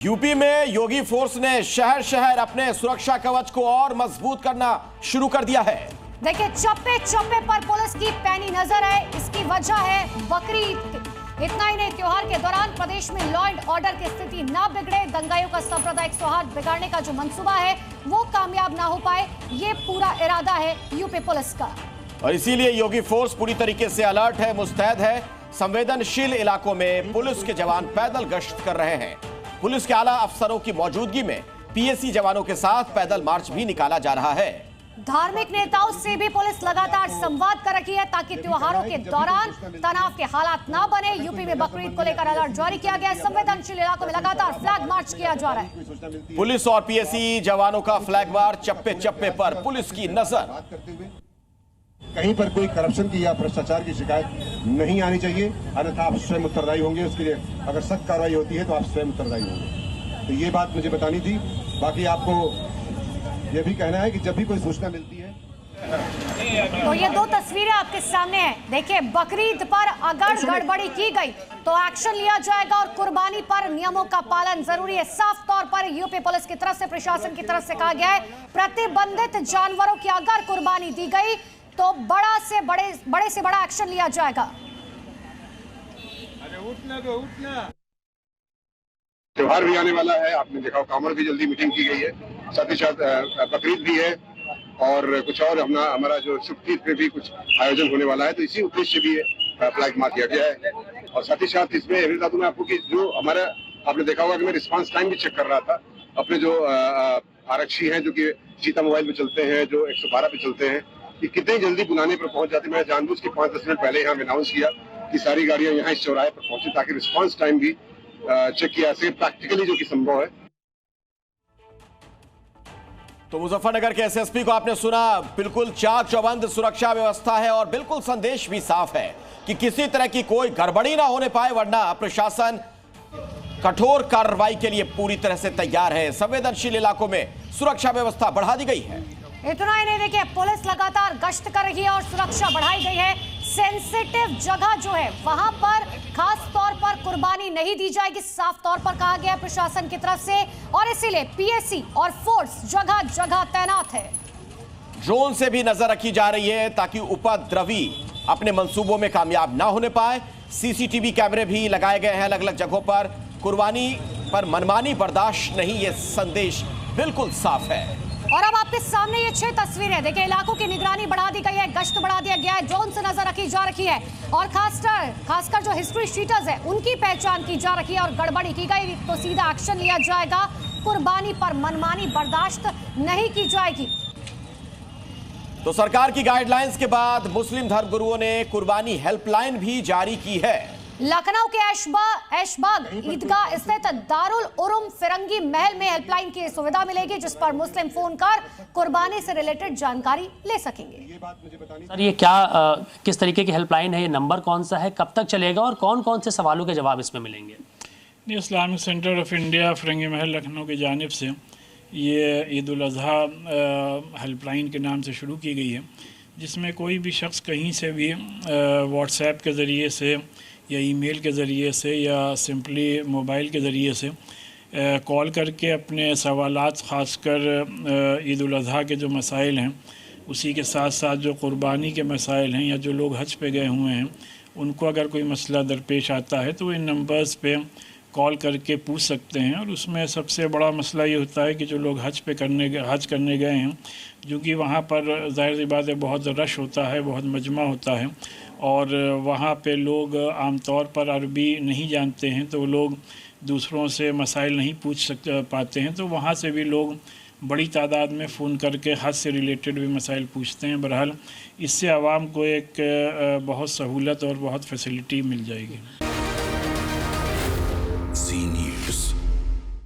UP में योगी force ने शहर शहर अपने सुरक्षा कवच को और मजबूत करना शुरू कर दिया है। देखिए, चप्पे चप्पे पर पुलिस की पैनी नजर है। इसकी वजह है बकरीद। इतना ही नहीं, त्योहार के दौरान प्रदेश में लॉ एंड ऑर्डर की स्थिति ना बिगड़े, दंगाइयों का सांप्रदायिक सौहार्द बिगाड़ने का जो मंसूबा है वो कामयाब ना हो पाए, ये पूरा इरादा है यूपी पुलिस का। और इसीलिए योगी फोर्स पूरी तरीके से अलर्ट है, मुस्तैद है। संवेदनशील इलाकों में पुलिस के जवान पैदल गश्त कर रहे हैं। पुलिस के आला अफसरों की मौजूदगी में पीएसी जवानों के साथ पैदल मार्च भी निकाला जा रहा है। धार्मिक नेताओं से भी पुलिस लगातार संवाद कर रही है ताकि त्योहारों के दौरान तनाव के हालात ना बने। यूपी में बकरीद को लेकर अलर्ट जारी किया गया है। संवेदनशील इलाकों में लगातार फ्लैग मार्च किया जा रहा है। पुलिस और पीएसी जवानों का फ्लैग मार्च, चप्पे चप्पे पर पुलिस की नजर। कहीं पर कोई करप्शन की या भ्रष्टाचार की शिकायत नहीं आनी चाहिए, अन्यथा आप स्वयं उत्तरदायी होंगे। उसके लिए अगर सख्त कार्रवाई होती है तो आप स्वयं उत्तरदायी होंगे। तो ये बात मुझे बतानी थी। बाकी आपको ये भी कहना है कि जब भी कोई सूचना मिलती है तो ये दो तस्वीरें आपके सामने हैं। देखिए, बकरीद पर अगर गड़बड़ी की गई तो एक्शन लिया जाएगा और कुर्बानी पर नियमों का पालन जरूरी है। साफ तौर पर यूपी पुलिस की तरफ से, प्रशासन की तरफ से कहा गया है, प्रतिबंधित जानवरों की अगर कुर्बानी दी गई तो बड़े से बड़ा एक्शन लिया जाएगा। त्योहार भी आने वाला है, आपने देखा कांवड़ की जल्दी मीटिंग की गई है, साथ ही साथ बकरीद भी है और कुछ और हमारा जो छुट्टी पे भी कुछ आयोजन होने वाला है। तो इसी उद्देश्य से भी फ्लैग मार्च किया गया है। और साथ ही साथ इसमें बता दूं मैं आपको कि जो हमारा, आपने देखा होगा कि मैं रिस्पांस टाइम भी चेक कर रहा था। अपने जो आरक्षी हैं जो कि चीता मोबाइल पे चलते हैं, जो 112 पे चलते हैं, कि कितनी जल्दी बुलाने पर पहुंच जाते। मैंने जानबूझ के 5-10 मिनट पहले यहाँ अनाउंस किया कि सारी गाड़ियां यहाँ इस चौराहे पर पहुंचे ताकि रिस्पांस टाइम भी चेक किया से प्रैक्टिकली जो कि संभव है। तो मुजफ्फरनगर के एसएसपी को आपने सुना, बिल्कुल चाक चौबंद सुरक्षा व्यवस्था है और बिल्कुल संदेश भी साफ है कि किसी तरह की कोई गड़बड़ी ना होने पाए, वरना प्रशासन कठोर कार्रवाई के लिए पूरी तरह से तैयार है। संवेदनशील इलाकों में सुरक्षा व्यवस्था बढ़ा दी गई है। इतना ही नहीं, देखिए, पुलिस लगातार गश्त कर रही है और सुरक्षा बढ़ाई गई है। सेंसिटिव जगह जो है वहां पर खास तौर पर कुर्बानी नहीं दी जाएगी, साफ तौर पर कहा गया है प्रशासन की तरफ से। और इसीलिए पीएसी और फोर्स जगह जगह तैनात है। ड्रोन से भी नजर रखी जा रही है ताकि उपद्रवी अपने मंसूबों में कामयाब ना होने पाए। सीसीटीवी कैमरे भी लगाए गए हैं अलग अलग जगहों पर। कुर्बानी पर मनमानी बर्दाश्त नहीं, ये संदेश बिल्कुल साफ है। और अब आपके सामने ये 6 तस्वीरें, देखिए, इलाकों की निगरानी बढ़ा दी गई है, गश्त बढ़ा दिया गया है, ड्रोन से नजर रखी जा रही है और खासकर जो हिस्ट्री शीटर्स है उनकी पहचान की जा रही है। और गड़बड़ी की गई तो सीधा एक्शन लिया जाएगा। कुर्बानी पर मनमानी बर्दाश्त नहीं की जाएगी। तो सरकार की गाइडलाइंस के बाद मुस्लिम धर्मगुरुओं ने कुर्बानी हेल्पलाइन भी जारी की है। लखनऊ के ऐशबाग ईदगाह स्थित दारुल उलूम फिरंगी महल में हेल्पलाइन की सुविधा मिलेगी, जिस पर मुस्लिम फोन कर कुर्बानी से रिलेटेड जानकारी ले सकेंगे। सर, ये किस तरीके की हेल्पलाइन है, ये नंबर कौन सा है, कब तक चलेगा और कौन कौन से सवालों के जवाब इसमें मिलेंगे? इस्लामिक सेंटर ऑफ इंडिया फिरंगी महल लखनऊ की जानिब से ये ईद उल अज़हा हेल्पलाइन के नाम से शुरू की गई है, जिसमें कोई भी शख्स कहीं से भी व्हाट्सएप के ज़रिए से या ईमेल के ज़रिए से या सिंपली मोबाइल के ज़रिए से कॉल करके अपने सवालात, ख़ासकर ईद उल अज़हा के जो मसाइल हैं, उसी के साथ साथ जो क़ुरबानी के मसाइल हैं या जो लोग हज पे गए हुए हैं उनको अगर कोई मसला दरपेश आता है तो इन नंबर्स पे कॉल करके पूछ सकते हैं। और उसमें सबसे बड़ा मसला ये होता है कि जो लोग हज करने गए हैं, जो कि वहाँ पर ज़ाहिर सी बात है बहुत रश होता है, बहुत मजमा होता है और वहाँ पे लोग आमतौर पर अरबी नहीं जानते हैं, तो लोग दूसरों से मसाइल नहीं पूछ पाते हैं। तो वहाँ से भी लोग बड़ी तादाद में फ़ोन करके हज से रिलेटेड भी मसाइल पूछते हैं। बहरहाल इससे आवाम को एक बहुत सहूलत और बहुत फैसिलिटी मिल जाएगी।